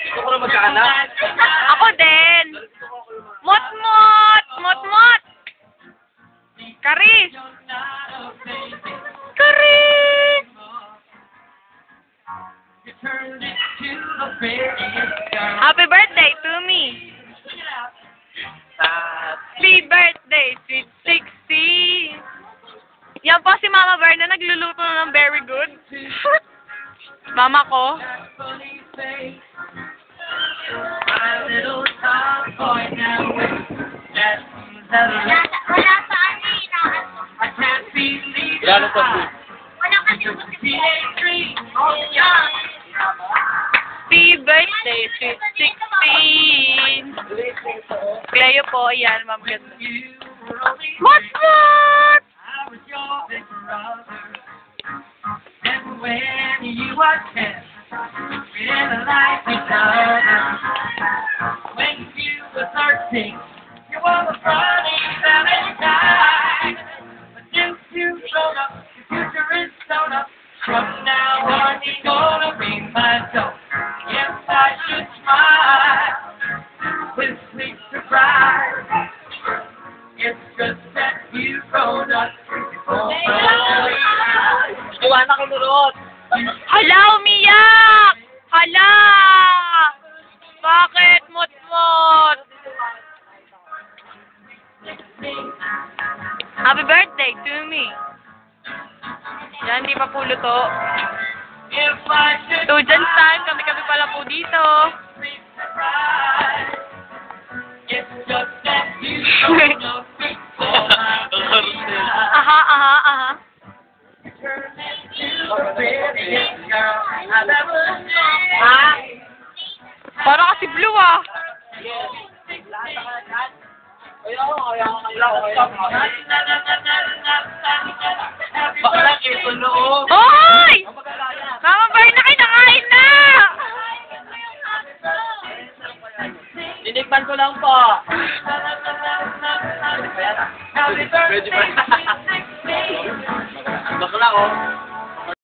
Gusto ko na magkaanak. Ako din. Mot-mot! Mot-mot! Karis! Karis! Happy birthday to me! Happy birthday, sweet 16! Yan po si Mama Berna, nagluluto na ng very good. Mama ko. Wala pa ano eh, Lalo pa po. wala kasi Happy birthday, sweet 16! Cleo po, yan, Ma'am Ganda. What? When you were 10, we didn't like each other. When you were 13, you were the funny Valentine. But since you've grown up, your future is sewn up. From now on, you're gonna be my dope. Yes, I should smile with sweet surprise. It's just that you've grown up. Iwanan ko nurot. Hala, umiyak! Hala! Bakit, mot-mot? Happy birthday to me. Yan, hindi pa po luto. Student time, kami-kami pala po dito. Aha, aha, aha. Ha? Parang kasi blue ah. Bakla, ito loob. Hoy! Mama Berna, kinakain na! Dinikman ko lang po. Pwede ba? Bakla, oh.